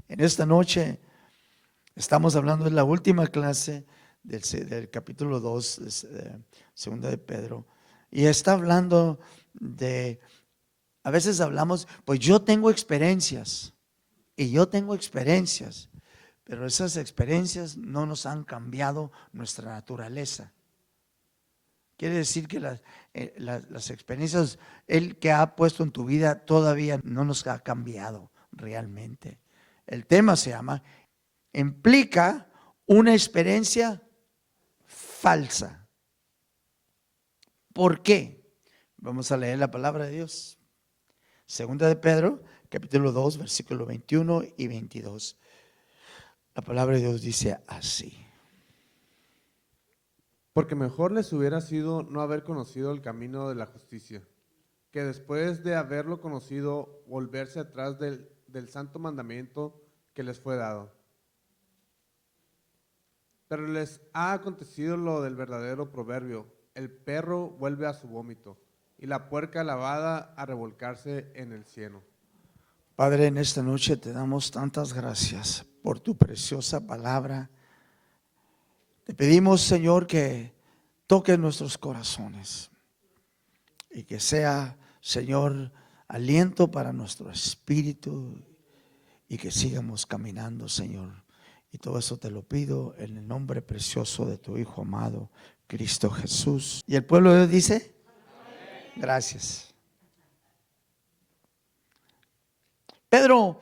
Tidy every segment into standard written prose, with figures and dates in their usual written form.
En esta noche estamos hablando de la última clase del capítulo 2 de segunda de Pedro, y está hablando de, a veces hablamos, pues yo tengo experiencias y yo tengo experiencias, pero esas experiencias no nos han cambiado nuestra naturaleza. Quiere decir que las experiencias Él que ha puesto en tu vida todavía no nos ha cambiado realmente. El tema se llama, implica una experiencia falsa. ¿Por qué? Vamos a leer la palabra de Dios. Segunda de Pedro, capítulo 2, versículos 21 y 22. La palabra de Dios dice así. Porque mejor les hubiera sido no haber conocido el camino de la justicia, que después de haberlo conocido, volverse atrás del santo mandamiento que les fue dado. Pero les ha acontecido lo del verdadero proverbio: el perro vuelve a su vómito, y la puerca lavada a revolcarse en el cieno. Padre, en esta noche te damos tantas gracias por tu preciosa palabra. Te pedimos, Señor, que toque nuestros corazones y que sea, Señor, aliento para nuestro espíritu y que sigamos caminando, Señor. Y todo eso te lo pido en el nombre precioso de tu Hijo amado, Cristo Jesús. Y el pueblo de Dios dice, gracias. Pedro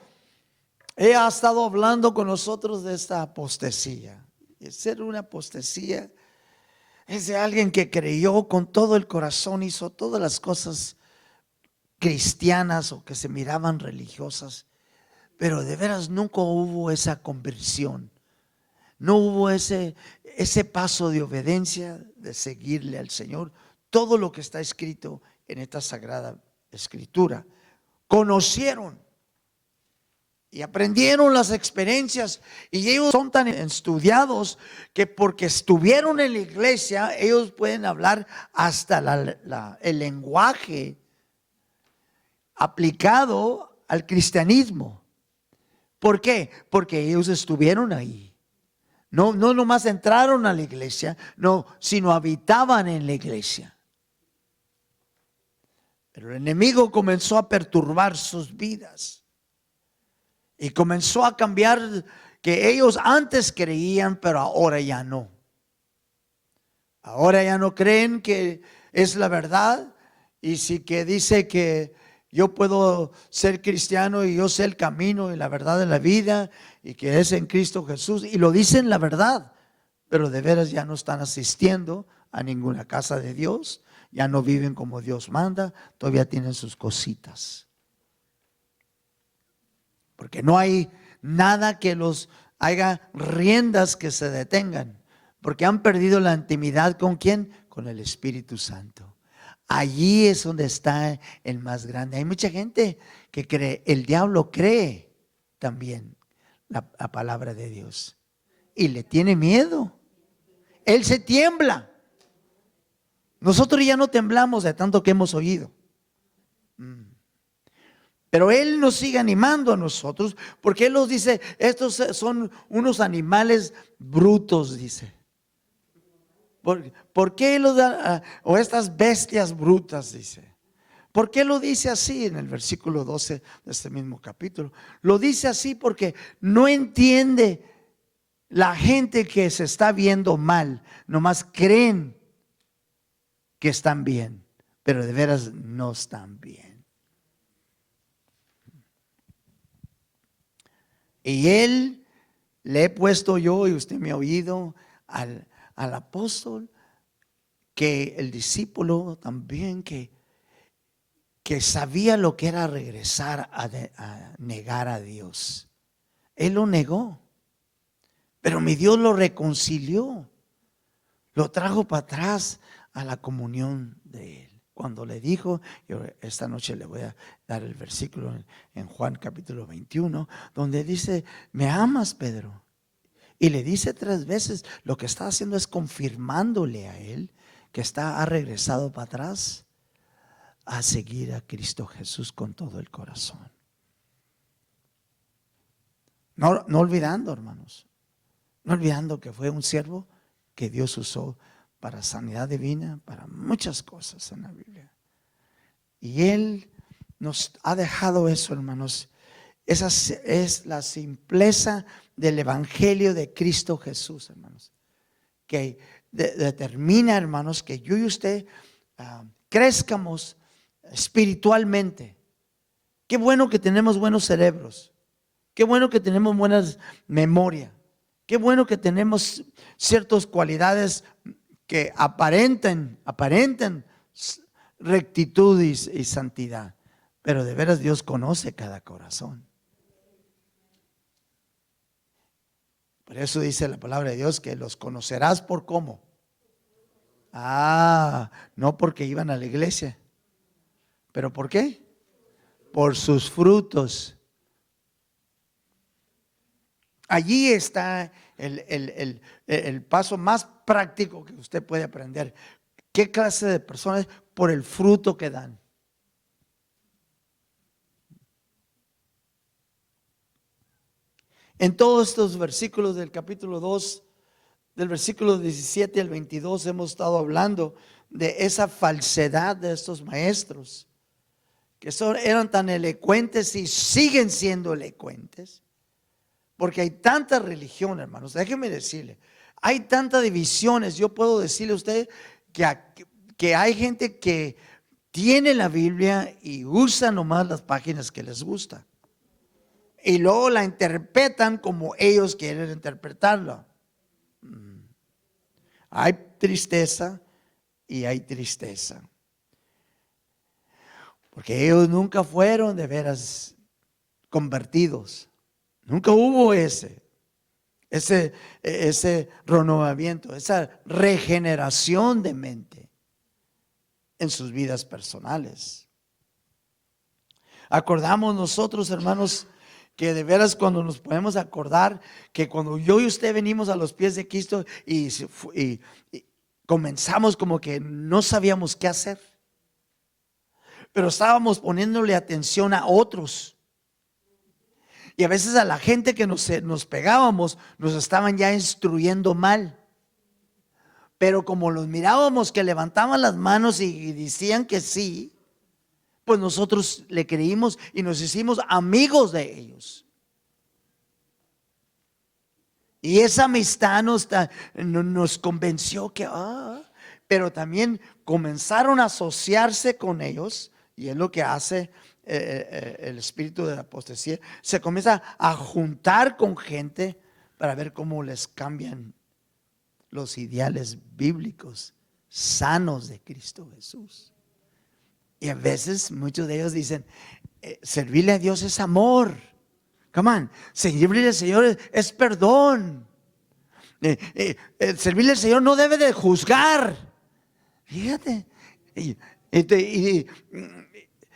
ha estado hablando con nosotros de esta apostasía. Y ser una apostasía es de alguien que creyó con todo el corazón, hizo todas las cosas cristianas o que se miraban religiosas, pero de veras nunca hubo esa conversión. No hubo ese paso de obediencia, de seguirle al Señor. Todo lo que está escrito en esta sagrada escritura. Conocieron y aprendieron las experiencias, y ellos son tan estudiados que porque estuvieron en la iglesia, ellos pueden hablar hasta el lenguaje aplicado al cristianismo. ¿Por qué? Porque ellos estuvieron ahí. No nomás entraron a la iglesia, no, sino habitaban en la iglesia. Pero el enemigo comenzó a perturbar sus vidas. Y comenzó a cambiar, que ellos antes creían, pero ahora ya no. Ahora ya no creen que es la verdad. Y sí que dice que yo puedo ser cristiano y yo sé el camino y la verdad de la vida, y que es en Cristo Jesús. Y lo dicen la verdad, pero de veras ya no están asistiendo a ninguna casa de Dios. Ya no viven como Dios manda, todavía tienen sus cositas. Porque no hay nada que los haga riendas que se detengan. Porque han perdido la intimidad ¿con quién? Con el Espíritu Santo. Allí es donde está el más grande. Hay mucha gente que cree, el diablo cree también la palabra de Dios. Y le tiene miedo. Él se tiembla. Nosotros ya no temblamos de tanto que hemos oído. Pero Él nos sigue animando a nosotros, porque Él nos dice, estos son unos animales brutos, dice. ¿Por qué los da, o estas bestias brutas, dice? ¿Por qué lo dice así en el versículo 12 de este mismo capítulo? Lo dice así porque no entiende la gente que se está viendo mal, nomás creen que están bien, pero de veras no están bien. Y Él le he puesto yo, y usted me ha oído, al apóstol, que el discípulo también, que sabía lo que era regresar a negar a Dios. Él lo negó, pero mi Dios lo reconcilió, lo trajo para atrás a la comunión de Él. Cuando le dijo, yo esta noche le voy a dar el versículo en Juan capítulo 21, donde dice, ¿me amas, Pedro? Y le dice 3 veces, lo que está haciendo es confirmándole a él que ha regresado para atrás a seguir a Cristo Jesús con todo el corazón. No olvidando, hermanos, no olvidando que fue un siervo que Dios usó para sanidad divina, para muchas cosas en la Biblia. Y Él nos ha dejado eso, hermanos. Esa es la simpleza del Evangelio de Cristo Jesús, hermanos. Que determina, hermanos, que yo y usted crezcamos espiritualmente. Qué bueno que tenemos buenos cerebros. Qué bueno que tenemos buena memoria. Qué bueno que tenemos ciertas cualidades que aparenten rectitud y santidad. Pero de veras Dios conoce cada corazón. Por eso dice la palabra de Dios que los conocerás por cómo. No porque iban a la iglesia. ¿Pero por qué? Por sus frutos. Allí está el paso más práctico que usted puede aprender. ¿Qué clase de personas? Por el fruto que dan. En todos estos versículos del capítulo 2, del versículo 17 al 22, hemos estado hablando de esa falsedad de estos maestros, que eran tan elocuentes y siguen siendo elocuentes. Porque hay tanta religión, hermanos. Déjenme decirle, hay tantas divisiones. Yo puedo decirle a usted que hay gente que tiene la Biblia y usa nomás las páginas que les gusta. Y luego la interpretan como ellos quieren interpretarla. Hay tristeza y hay tristeza. Porque ellos nunca fueron de veras convertidos. Nunca hubo ese renovamiento, esa regeneración de mente en sus vidas personales. Acordamos nosotros, hermanos, que de veras cuando nos podemos acordar que cuando yo y usted venimos a los pies de Cristo y comenzamos como que no sabíamos qué hacer, pero estábamos poniéndole atención a otros. Y a veces a la gente que nos pegábamos, nos estaban ya instruyendo mal. Pero como los mirábamos que levantaban las manos y decían que sí, pues nosotros le creímos y nos hicimos amigos de ellos. Y esa amistad nos convenció que, pero también comenzaron a asociarse con ellos, y es lo que hace el espíritu de la apostasía. Se comienza a juntar con gente para ver cómo les cambian los ideales bíblicos sanos de Cristo Jesús. Y a veces muchos de ellos dicen, servirle a Dios es amor. Come on, servirle al Señor es perdón. Servirle al Señor no debe de juzgar. Fíjate.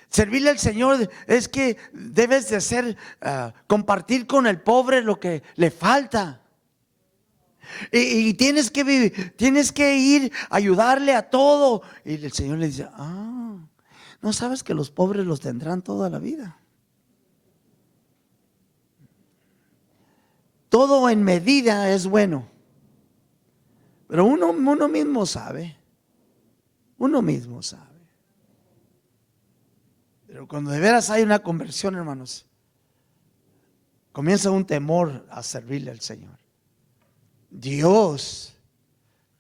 Servirle al Señor es que debes de hacer, compartir con el pobre lo que le falta. Y tienes que ir a ayudarle a todo. Y el Señor le dice, no sabes que los pobres los tendrán toda la vida. Todo en medida es bueno. Pero uno mismo sabe. Uno mismo sabe. Pero cuando de veras hay una conversión, hermanos, comienza un temor a servirle al Señor. Dios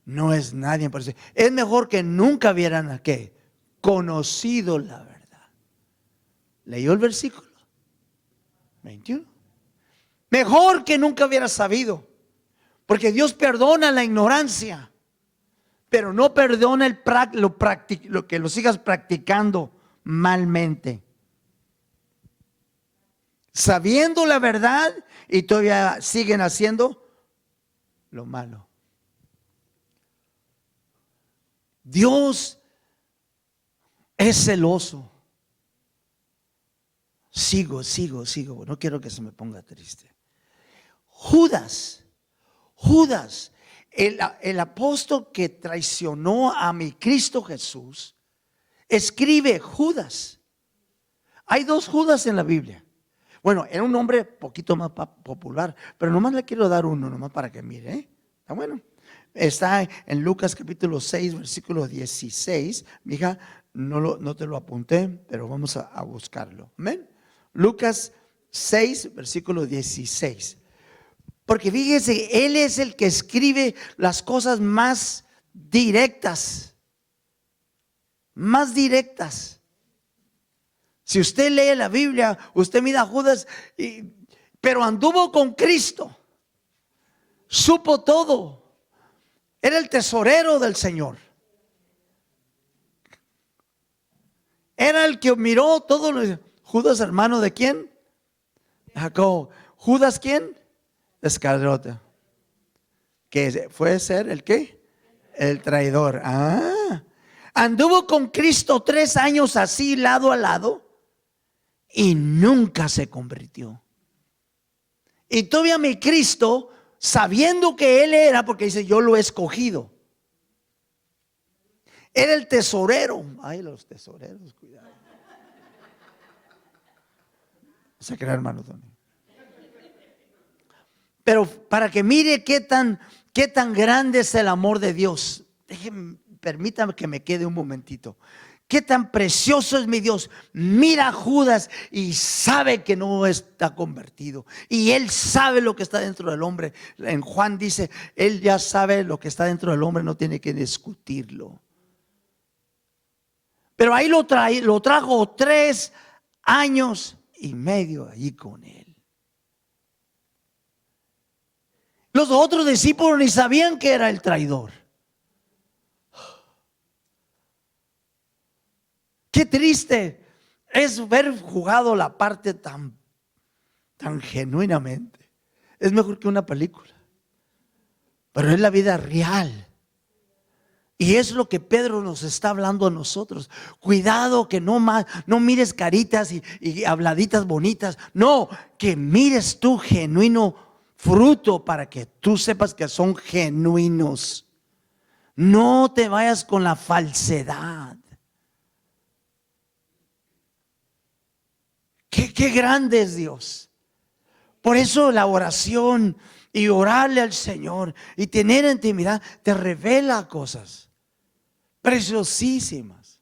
no es nadie por eso. Es mejor que nunca hubieran ¿a qué? Conocido la verdad. ¿Leyó el versículo 21? Mejor que nunca hubiera sabido. Porque Dios perdona la ignorancia, pero no perdona lo que lo sigas practicando malmente. Sabiendo la verdad y todavía siguen haciendo lo malo. Dios es celoso. Sigo. No quiero que se me ponga triste. Judas, el apóstol que traicionó a mi Cristo Jesús, escribe Judas. Hay dos Judas en la Biblia. Bueno, era un nombre poquito más popular, pero nomás le quiero dar uno, nomás para que mire, ¿eh? Está bueno. Está en Lucas capítulo 6, versículo 16. Mija, no te lo apunté, pero vamos a buscarlo. Amén. Lucas 6, versículo 16. Porque fíjese, Él es el que escribe las cosas más directas. Más directas. Si usted lee la Biblia, usted mira a Judas, pero anduvo con Cristo. Supo todo. Era el tesorero del Señor. Era el que miró todo. Judas, hermano de quién? Jacob. ¿Judas quién? Iscariote. Que fue ser el ¿qué? El traidor. Anduvo con Cristo 3 años así lado a lado y nunca se convirtió. Y todavía mi Cristo, sabiendo que Él era, porque dice yo lo he escogido, era el tesorero. Ay, los tesoreros, cuidado. Se crea, hermano Tony. Pero para que mire qué tan grande es el amor de Dios, permítame que me quede un momentito. Qué tan precioso es mi Dios. Mira a Judas y sabe que no está convertido. Y él sabe lo que está dentro del hombre. En Juan dice, él ya sabe lo que está dentro del hombre, no tiene que discutirlo. Pero ahí lo trajo 3 años y medio allí con él. Los otros discípulos ni sabían que era el traidor. Qué triste es ver jugado la parte tan genuinamente. Es mejor que una película, pero es la vida real. Y es lo que Pedro nos está hablando a nosotros. Cuidado que no mires caritas y habladitas bonitas. No, que mires tu genuino fruto para que tú sepas que son genuinos. No te vayas con la falsedad. Qué grande es Dios. Por eso la oración y orarle al Señor y tener intimidad te revela cosas preciosísimas.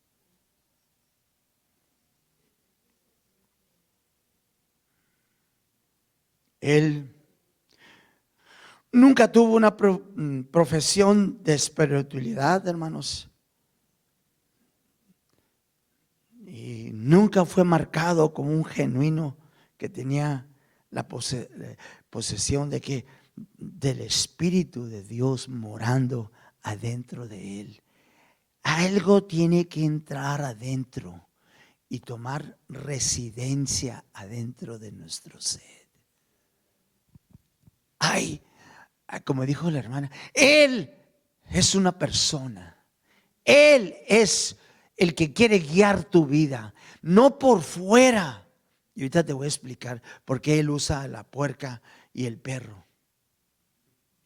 Él nunca tuvo una profesión de espiritualidad, hermanos. Y nunca fue marcado como un genuino que tenía la posesión del Espíritu de Dios morando adentro de él. Algo tiene que entrar adentro y tomar residencia adentro de nuestro ser. Ay, como dijo la hermana, Él es una persona. Él es el que quiere guiar tu vida, no por fuera. Y ahorita te voy a explicar por qué Él usa la puerca y el perro.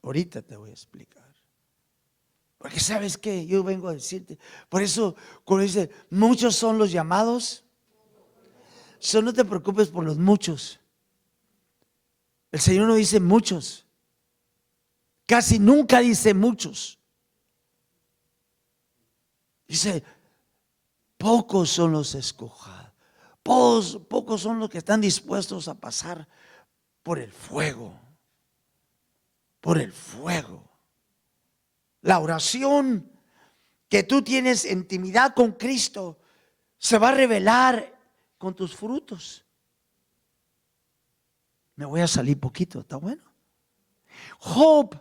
Ahorita te voy a explicar. Porque sabes que yo vengo a decirte, por eso cuando dice muchos son los llamados, no te preocupes por los muchos. El Señor no dice muchos, casi nunca dice muchos. Dice pocos son los escogidos, pocos son los que están dispuestos a pasar por el fuego. Por el fuego. La oración que tú tienes intimidad con Cristo se va a revelar con tus frutos. Me voy a salir poquito, ¿está bueno? Job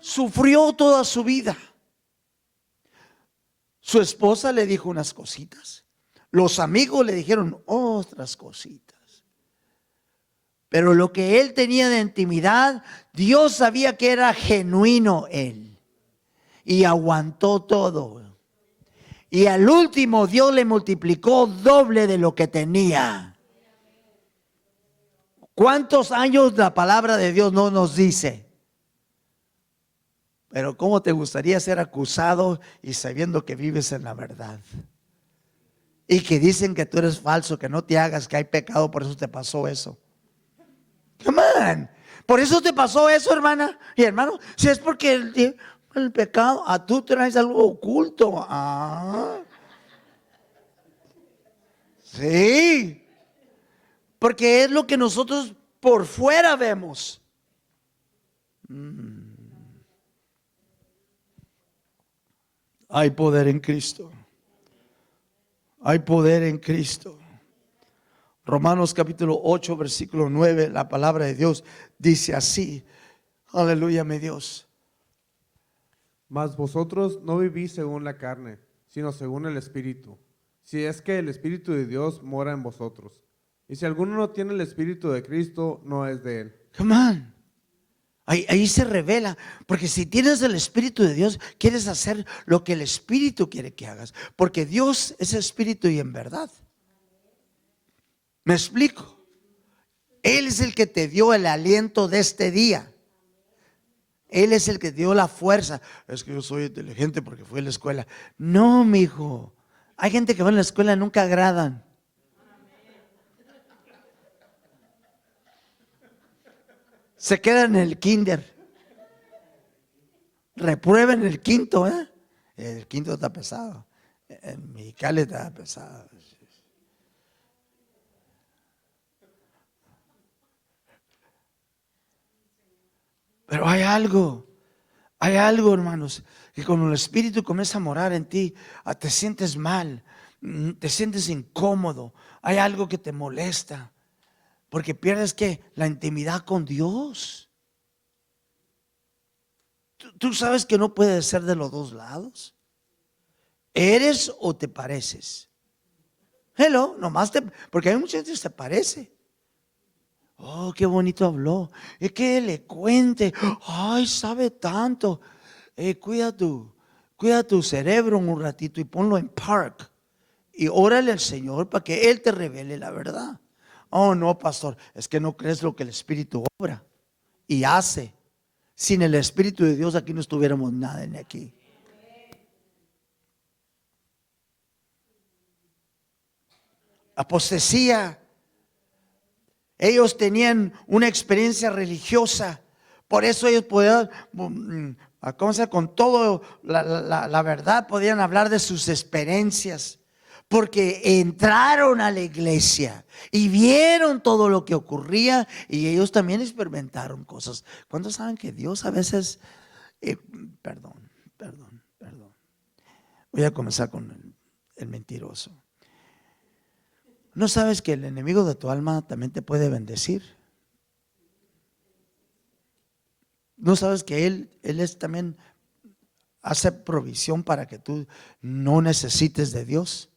sufrió toda su vida. Su esposa le dijo unas cositas. Los amigos le dijeron otras cositas. Pero lo que él tenía de intimidad, Dios sabía que era genuino él. Y aguantó todo. Y al último Dios le multiplicó doble de lo que tenía. ¿Cuántos años la palabra de Dios no nos dice? Pero ¿cómo te gustaría ser acusado y sabiendo que vives en la verdad? y que dicen que tú eres falso, que no te hagas, que hay pecado, por eso te pasó eso. Come on. Por eso te pasó eso, hermana y hermano. Si es porque el pecado, tú traes algo oculto. Sí. Porque es lo que nosotros por fuera vemos. Hay poder en Cristo. Hay poder en Cristo. Romanos capítulo 8, versículo 9, la palabra de Dios dice así. Aleluya, mi Dios. Mas vosotros no vivís según la carne, sino según el Espíritu, si es que el Espíritu de Dios mora en vosotros. Y si alguno no tiene el Espíritu de Cristo, no es de él. Come on. Ahí se revela, porque si tienes el Espíritu de Dios, quieres hacer lo que el Espíritu quiere que hagas, porque Dios es Espíritu y en verdad. ¿Me explico? Él es el que te dio el aliento de este día. Él es el que te dio la fuerza. Es que yo soy inteligente porque fui a la escuela. No, mijo. Hay gente que va a la escuela y nunca agradan. Se quedan en el kinder. Reprueben el quinto, ¿eh? El quinto está pesado. En Mexicali está pesado. Pero hay algo, hermanos, que cuando el Espíritu comienza a morar en ti, te sientes mal, te sientes incómodo, hay algo que te molesta, porque pierdes que la intimidad con Dios. Tú sabes que no puede ser de los dos lados. ¿Eres o te pareces? Hello, nomás porque hay mucha gente que se parece. Oh, qué bonito habló. Es que elocuente. Ay, sabe tanto. Cuida tu cerebro un ratito y ponlo en park. Y órale al Señor para que Él te revele la verdad. Oh, no, pastor, es que no crees lo que el Espíritu obra y hace. Sin el Espíritu de Dios aquí no estuviéramos nada en aquí. Apostasía. Ellos tenían una experiencia religiosa. Por eso ellos podían, con todo la verdad, podían hablar de sus experiencias. Porque entraron a la iglesia y vieron todo lo que ocurría y ellos también experimentaron cosas. ¿Cuántos saben que Dios a veces, perdón. Voy a comenzar con el mentiroso. ¿No sabes que el enemigo de tu alma también te puede bendecir? ¿No sabes que Él es también hace provisión para que tú no necesites de Dios?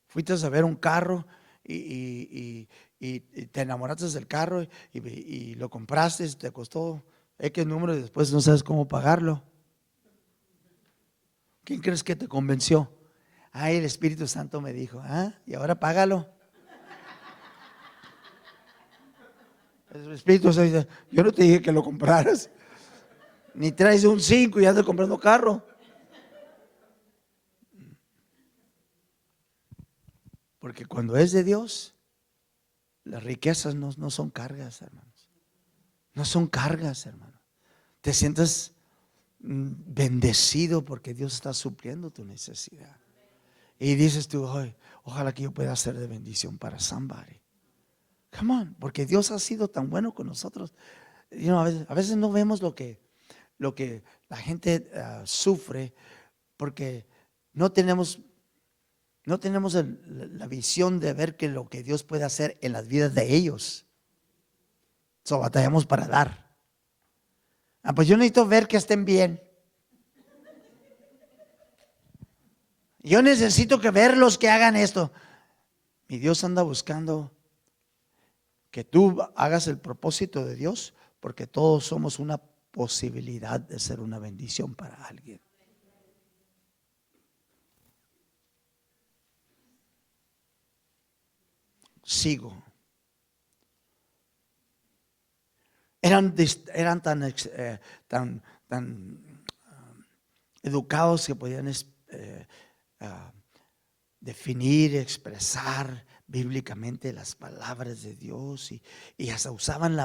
Fuiste a ver un carro y te enamoraste del carro y lo compraste, te costó X número y después no sabes cómo pagarlo. ¿Quién crees que te convenció? Ay, el Espíritu Santo me dijo, y ahora págalo. El Espíritu Santo dice, yo no te dije que lo compraras. Ni traes un 5 y andas comprando carro. Porque cuando es de Dios, las riquezas no son cargas, hermanos. No son cargas, hermano. Te sientes bendecido porque Dios está supliendo tu necesidad. Y dices tú, ojalá que yo pueda ser de bendición para somebody. Come on, porque Dios ha sido tan bueno con nosotros. A veces no vemos lo que la gente sufre porque no tenemos la visión de ver que lo que Dios puede hacer en las vidas de ellos. Batallamos para dar. Pues yo necesito ver que estén bien. Yo necesito que verlos que hagan esto. Mi Dios anda buscando que tú hagas el propósito de Dios, porque todos somos una posibilidad de ser una bendición para alguien. Sigo. Eran tan educados que podían ah, definir, expresar bíblicamente las palabras de Dios y hasta usan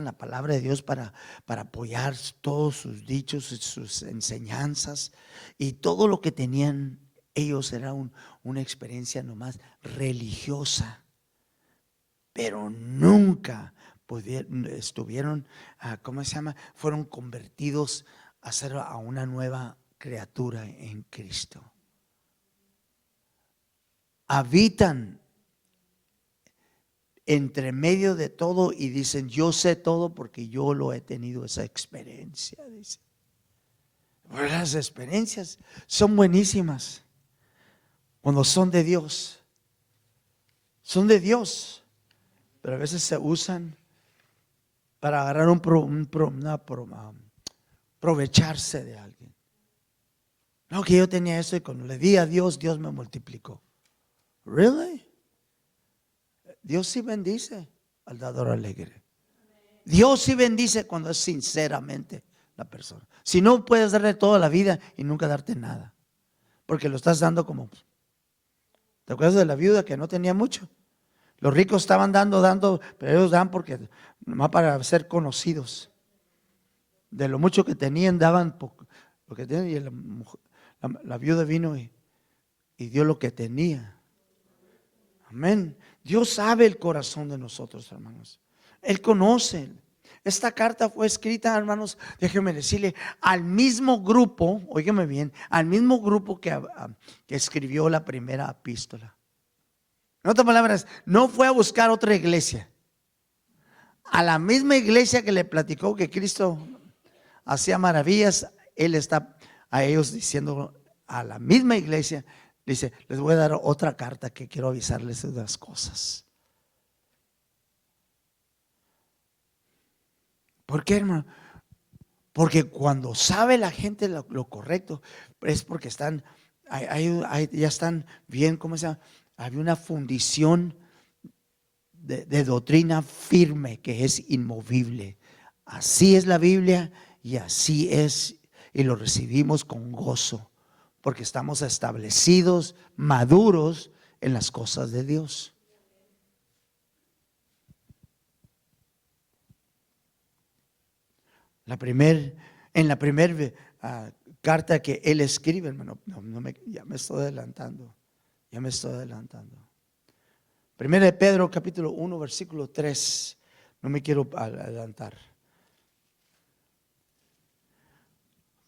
la palabra de Dios para apoyar todos sus dichos y sus enseñanzas, y todo lo que tenían ellos era una experiencia nomás religiosa, pero nunca estuvieron, ¿cómo se llama? Fueron convertidos a ser a una nueva criatura en Cristo. Habitan entre medio de todo y dicen: yo sé todo porque yo lo he tenido, esa experiencia. Dice. Pero las experiencias son buenísimas cuando son de Dios. Son de Dios, pero a veces se usan para agarrar aprovecharse de alguien. No, que yo tenía eso y cuando le di a Dios, Dios me multiplicó. ¿Really? Dios sí bendice al dador alegre. Dios sí bendice cuando es sinceramente la persona. Si no, puedes darle toda la vida y nunca darte nada, porque lo estás dando como. ¿Te acuerdas de la viuda que no tenía mucho? Los ricos estaban dando, pero ellos dan porque nomás para ser conocidos. De lo mucho que tenían, daban lo que tenían, y la viuda vino y dio lo que tenía. Amén. Dios sabe el corazón de nosotros, hermanos. Él conoce. Esta carta fue escrita, hermanos, déjenme decirle, al mismo grupo, óigame bien, al mismo grupo que escribió la primera epístola. En otras palabras, no fue a buscar otra iglesia. A la misma iglesia que le platicó que Cristo hacía maravillas, Él está a ellos diciendo, a la misma iglesia, dice: les voy a dar otra carta que quiero avisarles de las cosas. ¿Por qué, hermano? Porque cuando sabe la gente lo correcto, es porque están, ya están bien, ¿cómo se llama? Hay una fundición de doctrina firme que es inmovible. Así es la Biblia y así es, y lo recibimos con gozo, porque estamos establecidos, maduros en las cosas de Dios. En la primera carta que él escribe, hermano, ya me estoy adelantando. Primera de Pedro capítulo 1 versículo 3. No me quiero adelantar.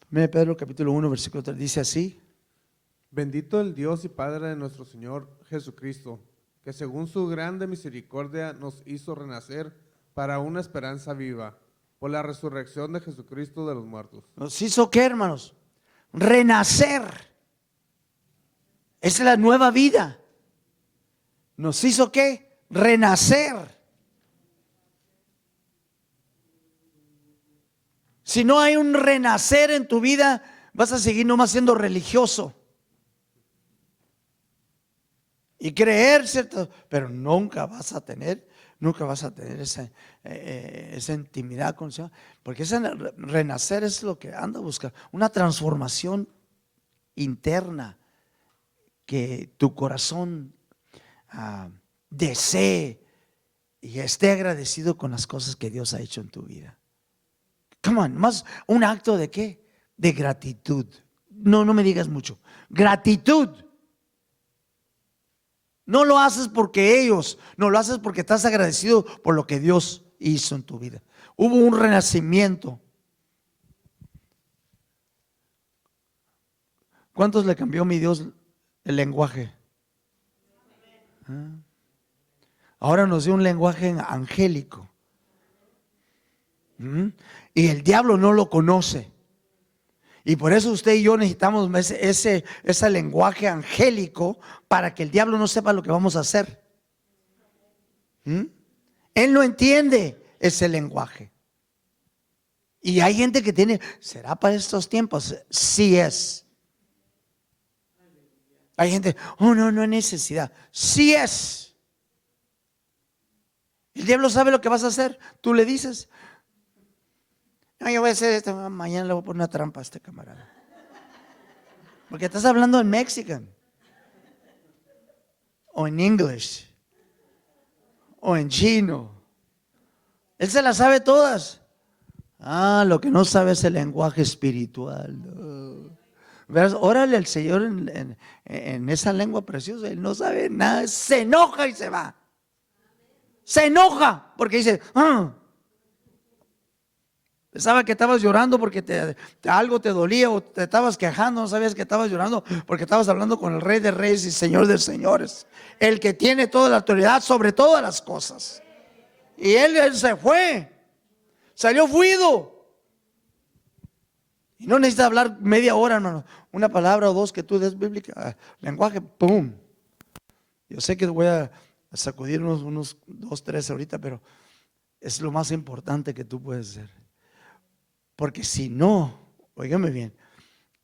Primera de Pedro capítulo 1 versículo 3 dice así: Bendito el Dios y Padre de nuestro Señor Jesucristo, que según su grande misericordia nos hizo renacer para una esperanza viva, por la resurrección de Jesucristo de los muertos. ¿Nos hizo qué, hermanos? Renacer. Esa es la nueva vida. ¿Nos hizo qué? Renacer. Si no hay un renacer en tu vida, vas a seguir nomás siendo religioso y creer, ¿cierto? Pero nunca vas a tener esa intimidad con el Señor, porque ese renacer es lo que anda a buscar, una transformación interna, que tu corazón desee y esté agradecido con las cosas que Dios ha hecho en tu vida. Come on, más un acto de ¿qué? De gratitud. No me digas mucho. Gratitud. No lo haces porque ellos, no lo haces porque estás agradecido por lo que Dios hizo en tu vida. Hubo un renacimiento. ¿Cuántos le cambió mi Dios el lenguaje? Ahora nos dio un lenguaje angélico. Y el diablo no lo conoce. Y por eso usted y yo necesitamos ese lenguaje angélico, para que el diablo no sepa lo que vamos a hacer. Él no entiende ese lenguaje. Y hay gente que tiene, ¿será para estos tiempos? Sí es. Hay gente, no hay necesidad. Sí es. El diablo sabe lo que vas a hacer. Tú le dices: no, yo voy a hacer esto, mañana le voy a poner una trampa a este camarada. Porque estás hablando en mexican. o en English, o en chino. Él se las sabe todas. Lo que no sabe es el lenguaje espiritual. No. ¿Verás? Órale al Señor en esa lengua preciosa. Él no sabe nada, se enoja y se va. Se enoja porque dice, pensaba que estabas llorando porque algo te dolía o te estabas quejando, no sabías que estabas llorando porque estabas hablando con el Rey de Reyes y Señor de Señores, el que tiene toda la autoridad sobre todas las cosas. Y él se fue, salió fuido. Y no necesitas hablar media hora, hermano. Una palabra o dos que tú des bíblica, lenguaje, ¡pum! Yo sé que voy a sacudir unos 2, 3 ahorita, pero es lo más importante que tú puedes hacer. Porque si no, óigame bien,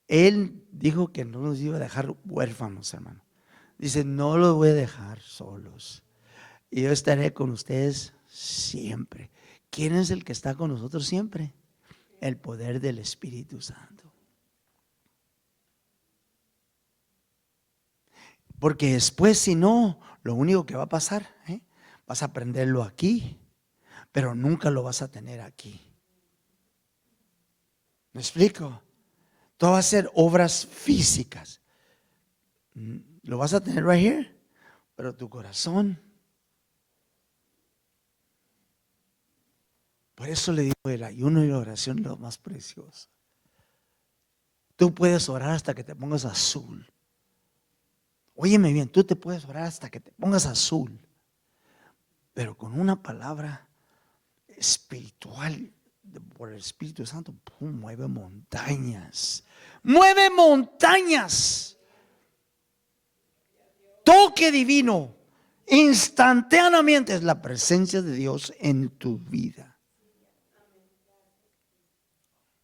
Él dijo que no nos iba a dejar huérfanos, hermano. Dice, no los voy a dejar solos. Y yo estaré con ustedes siempre. ¿Quién es el que está con nosotros siempre? El poder del Espíritu Santo. Porque después, si no, lo único que va a pasar, vas a aprenderlo aquí, pero nunca lo vas a tener aquí. ¿Me explico? Todo va a ser obras físicas. Lo vas a tener right here, pero tu corazón. Por eso le digo, el ayuno y la oración es lo más precioso. Tú puedes orar hasta que te pongas azul. Óyeme bien, tú te puedes orar hasta que te pongas azul, pero con una palabra espiritual por el Espíritu Santo, ¡pum!, mueve montañas. Mueve montañas. Toque divino. Instantáneamente es la presencia de Dios en tu vida.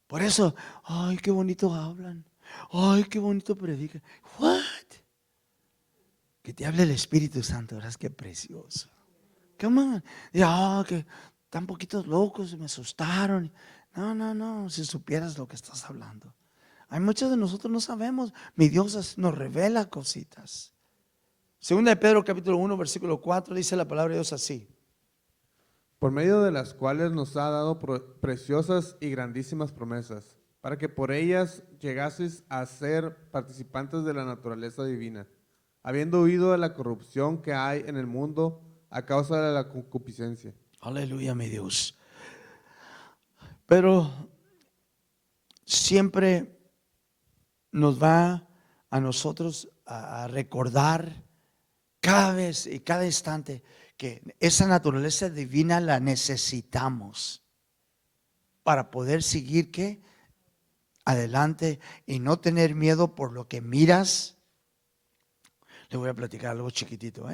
Por eso, ay, qué bonito hablan. Ay, qué bonito predican. What? Que te hable el Espíritu Santo, verás qué precioso. Come on. Que tan poquitos locos, me asustaron. No, si supieras lo que estás hablando. Hay muchos de nosotros no sabemos. Mi Dios nos revela cositas. Segunda de Pedro capítulo 1 versículo 4 dice la palabra de Dios así: por medio de las cuales nos ha dado preciosas y grandísimas promesas, para que por ellas llegases a ser participantes de la naturaleza divina, habiendo huido de la corrupción que hay en el mundo a causa de la concupiscencia. Aleluya, mi Dios. Pero siempre nos va a nosotros a recordar cada vez y cada instante que esa naturaleza divina la necesitamos para poder seguir adelante y no tener miedo por lo que miras. Le voy a platicar algo chiquitito,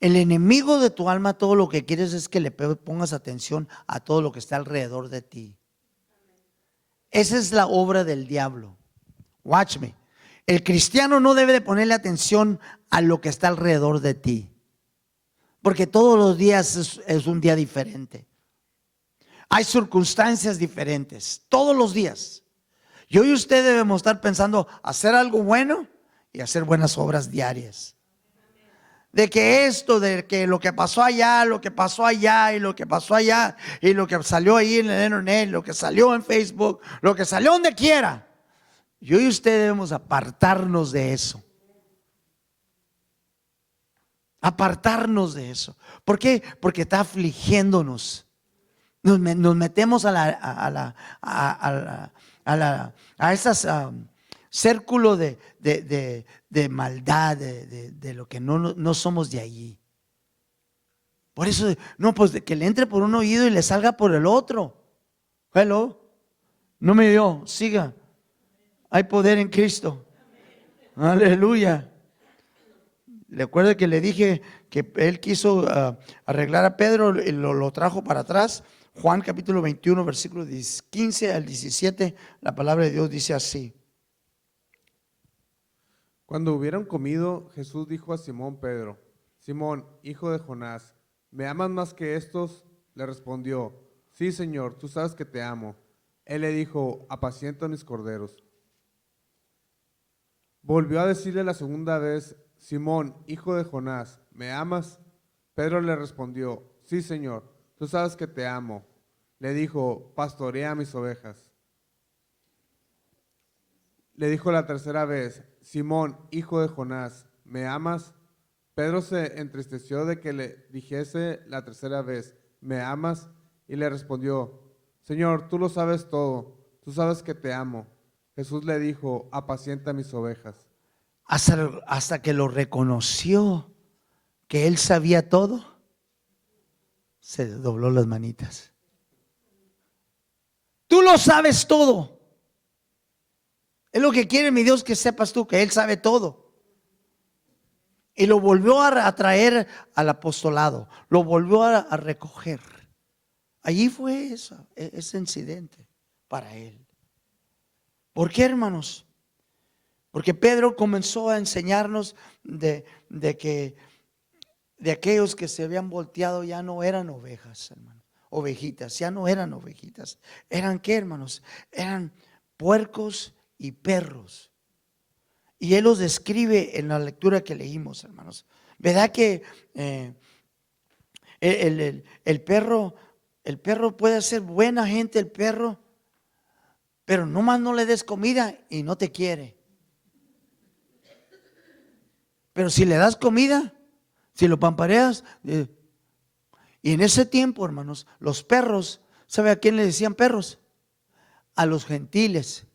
El enemigo de tu alma, todo lo que quieres es que le pongas atención a todo lo que está alrededor de ti. Esa es la obra del diablo. Watch me. El cristiano no debe de ponerle atención a lo que está alrededor de ti, porque todos los días es un día diferente. Hay circunstancias diferentes todos los días. Yo y usted debemos estar pensando hacer algo bueno y hacer buenas obras diarias. De que lo que pasó allá, lo que pasó allá y lo que pasó allá y lo que salió ahí en el internet, lo que salió en Facebook, lo que salió donde quiera. Yo y usted debemos apartarnos de eso. Apartarnos de eso. ¿Por qué? Porque está afligiéndonos. Nos metemos a esas círculo de maldad, de lo que no somos de allí. Por eso, pues de que le entre por un oído y le salga por el otro. Hello. No me dio, siga. Hay poder en Cristo. Aleluya. Recuerda que le dije que él quiso arreglar a Pedro y lo trajo para atrás. Juan capítulo 21 versículos 15 al 17, la palabra de Dios dice así: Cuando hubieron comido, Jesús dijo a Simón Pedro: Simón, hijo de Jonás, ¿me amas más que estos? Le respondió: sí, Señor, tú sabes que te amo. Él le dijo: apacienta mis corderos. Volvió a decirle la segunda vez: Simón, hijo de Jonás, ¿me amas? Pedro le respondió, sí, Señor, tú sabes que te amo. Le dijo, pastorea mis ovejas. Le dijo la tercera vez, Simón, hijo de Jonás, ¿me amas? Pedro se entristeció de que le dijese la tercera vez, ¿me amas? Y le respondió, Señor, tú lo sabes todo, tú sabes que te amo. Jesús le dijo, apacienta mis ovejas. Hasta que lo reconoció, que él sabía todo, se dobló las manitas. Tú lo sabes todo. Es lo que quiere mi Dios, que sepas tú, que Él sabe todo. Y lo volvió a traer al apostolado, lo volvió a recoger. Allí fue ese incidente para él. ¿Por qué, hermanos? Porque Pedro comenzó a enseñarnos de que de aquellos que se habían volteado ya no eran ovejas, hermano, ovejitas, ya no eran ovejitas. ¿Eran qué, hermanos? Eran puercos y perros. Y él los describe en la lectura que leímos, hermanos. ¿Verdad que el perro puede ser buena gente, el perro, pero nomás no le des comida y no te quiere? Pero si le das comida, si lo pampareas, y en ese tiempo, hermanos, los perros, ¿sabe a quién le decían perros? A los gentiles.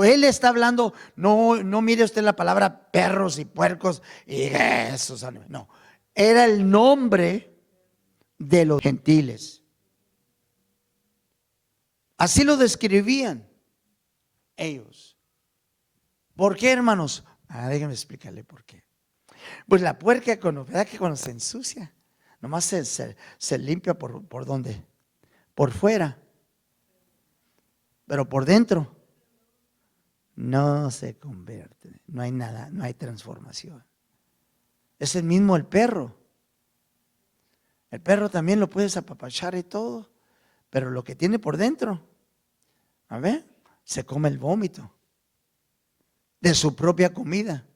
Él está hablando, no mire usted la palabra perros y puercos y esos animales. No, era el nombre de los gentiles. Así lo describían ellos. ¿Por qué, hermanos? Déjenme explicarle por qué. Pues la puerca, ¿verdad que cuando se ensucia, nomás se limpia por dónde? Por fuera. Pero por dentro no se convierte, no hay nada, no hay transformación. Es el mismo el perro. El perro también lo puedes apapachar y todo, pero lo que tiene por dentro, a ver, se come el vómito de su propia comida.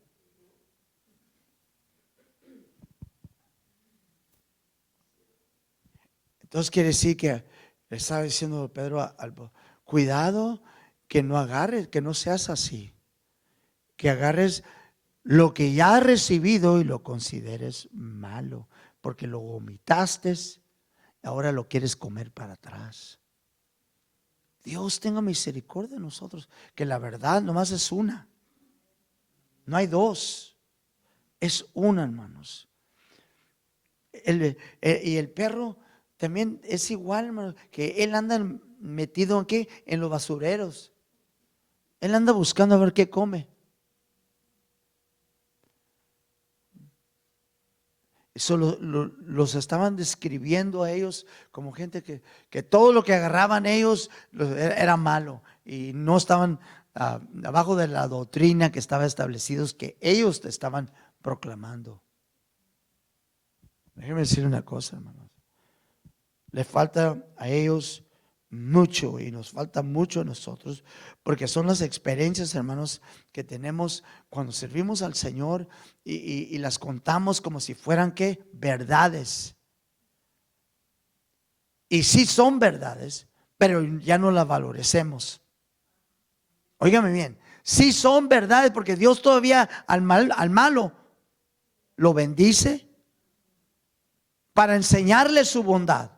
Entonces quiere decir que le estaba diciendo Pedro cuidado que no agarres, que no seas así, que agarres lo que ya has recibido y lo consideres malo, porque lo vomitaste, ahora lo quieres comer para atrás. Dios tenga misericordia de nosotros, que la verdad nomás es una, no hay dos, es una, hermanos. Y el perro también es igual, hermanos, que él anda metido aquí en los basureros. Él anda buscando a ver qué come. Eso los estaban describiendo a ellos como gente que todo lo que agarraban ellos era malo y no estaban abajo de la doctrina que estaba establecidos, que ellos te estaban proclamando. Déjenme decir una cosa, hermanos. Le falta a ellos mucho y nos falta mucho a nosotros, porque son las experiencias, hermanos, que tenemos cuando servimos al Señor y las contamos como si fueran ¿qué? Verdades. Y sí son verdades, pero ya no las valorecemos. Óigame bien, sí son verdades, porque Dios todavía al malo lo bendice para enseñarle su bondad,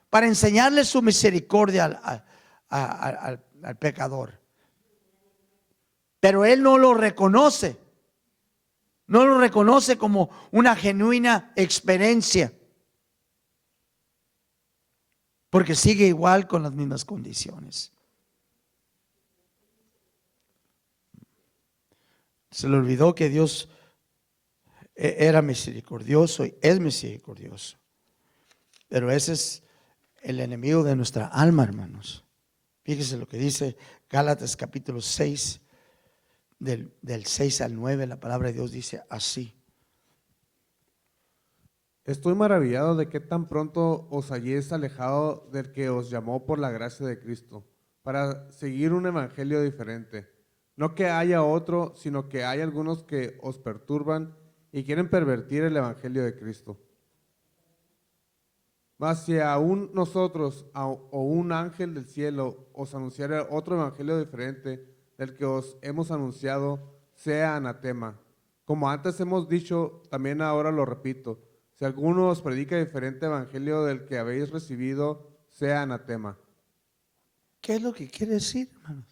para enseñarle su misericordia al pecador. Pero él no lo reconoce. No lo reconoce como una genuina experiencia. Porque sigue igual con las mismas condiciones. Se le olvidó que Dios era misericordioso y es misericordioso. Pero ese es el enemigo de nuestra alma, hermanos. Fíjese lo que dice Gálatas capítulo 6, del 6 al 9, la palabra de Dios dice así. Estoy maravillado de que tan pronto os hayáis alejado del que os llamó por la gracia de Cristo, para seguir un evangelio diferente. No que haya otro, sino que hay algunos que os perturban y quieren pervertir el evangelio de Cristo. Mas si aún nosotros o un ángel del cielo os anunciara otro evangelio diferente del que os hemos anunciado, sea anatema. Como antes hemos dicho, también ahora lo repito, si alguno os predica diferente evangelio del que habéis recibido, sea anatema. ¿Qué es lo que quiere decir, hermanos?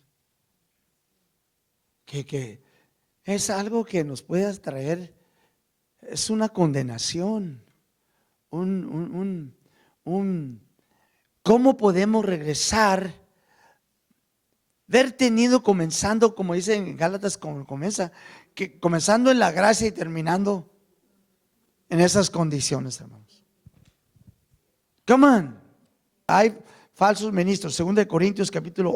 Que es algo que nos puede traer, es una condenación, ¿cómo podemos regresar? Ver tenido comenzando, como dice en Gálatas, como comienza, que comenzando en la gracia y terminando en esas condiciones, hermanos. Come on. Hay falsos ministros. 2 Corintios capítulo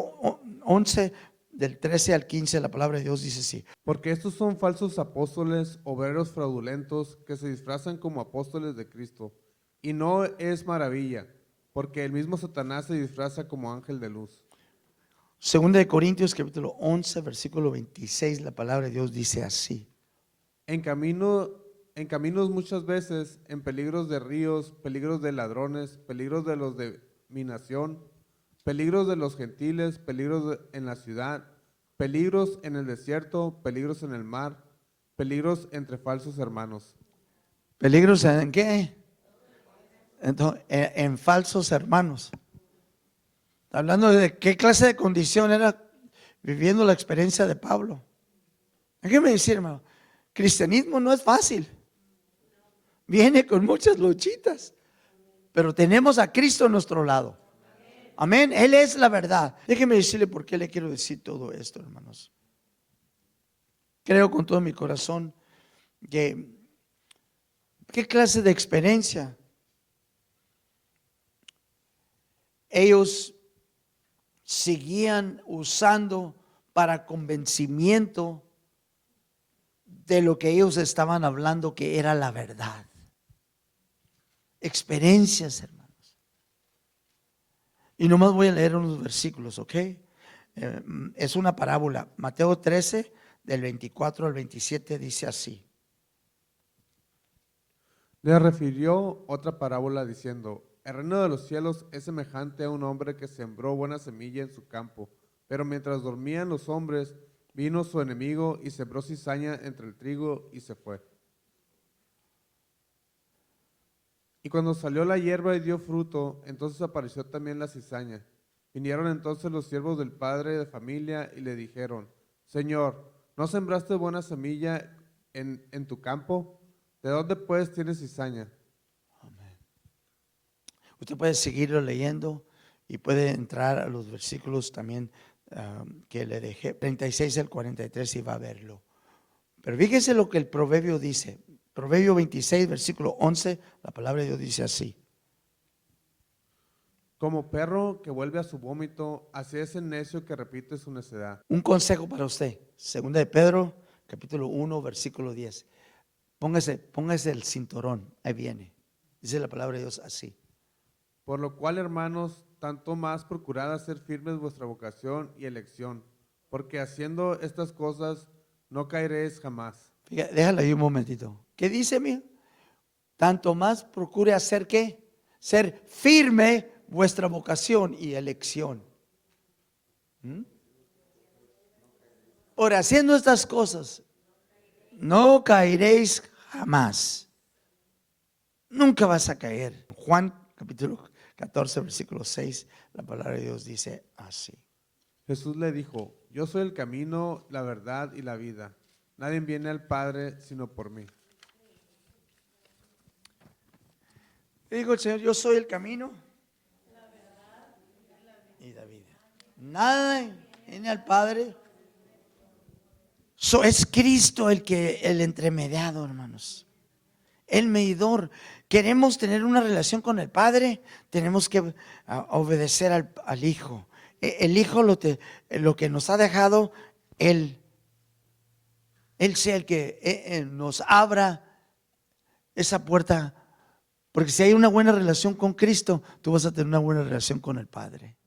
11, del 13 al 15, la palabra de Dios dice así. Porque estos son falsos apóstoles, obreros fraudulentos, que se disfrazan como apóstoles de Cristo. Y no es maravilla, porque el mismo Satanás se disfraza como ángel de luz. 2 Corintios capítulo 11, versículo 26, la palabra de Dios dice así. En caminos muchas veces, en peligros de ríos, peligros de ladrones, peligros de los de mi nación, peligros de los gentiles, en la ciudad, peligros en el desierto, peligros en el mar, peligros entre falsos hermanos. ¿Peligros en qué? Entonces, en falsos hermanos. Hablando de qué clase de condición era viviendo la experiencia de Pablo. Déjeme decir, hermano, cristianismo no es fácil. Viene con muchas luchitas, pero tenemos a Cristo a nuestro lado. Amén. Él es la verdad. Déjeme decirle por qué le quiero decir todo esto, hermanos. Creo con todo mi corazón que qué clase de experiencia ellos seguían usando para convencimiento de lo que ellos estaban hablando que era la verdad. Experiencias, hermanos. Y nomás voy a leer unos versículos, ¿ok? Es una parábola. Mateo 13, del 24 al 27 dice así. Le refirió otra parábola diciendo: el reino de los cielos es semejante a un hombre que sembró buena semilla en su campo, pero mientras dormían los hombres, vino su enemigo y sembró cizaña entre el trigo y se fue. Y cuando salió la hierba y dio fruto, entonces apareció también la cizaña. Vinieron entonces los siervos del padre de familia y le dijeron: Señor, ¿no sembraste buena semilla en tu campo? ¿De dónde pues tienes cizaña? Usted puede seguirlo leyendo y puede entrar a los versículos también que le dejé, 36 al 43, y va a verlo. Pero fíjese lo que el proverbio dice. Proverbio 26, versículo 11, la palabra de Dios dice así. Como perro que vuelve a su vómito, así es el necio que repite su necedad. Un consejo para usted. Segunda de Pedro, capítulo 1, versículo 10. Póngase el cinturón, ahí viene. Dice la palabra de Dios así. Por lo cual, hermanos, tanto más procurad hacer firmes vuestra vocación y elección, porque haciendo estas cosas no caeréis jamás. Fíjate, déjala ahí un momentito. ¿Qué dice, mío? Tanto más procure hacer ¿qué? Ser firme vuestra vocación y elección. Ahora, haciendo estas cosas, no caeréis jamás. Nunca vas a caer. Juan capítulo 14, versículo 6, la palabra de Dios dice así. Jesús le dijo: yo soy el camino, la verdad y la vida. Nadie viene al Padre sino por mí. Digo el Señor, yo soy el camino, la verdad y la vida. Nada viene al Padre. Es Cristo el entremediado, hermanos. El medidor. Queremos tener una relación con el Padre, tenemos que obedecer al Hijo. El Hijo lo que nos ha dejado, Él sea el que nos abra esa puerta. Porque si hay una buena relación con Cristo, tú vas a tener una buena relación con el Padre.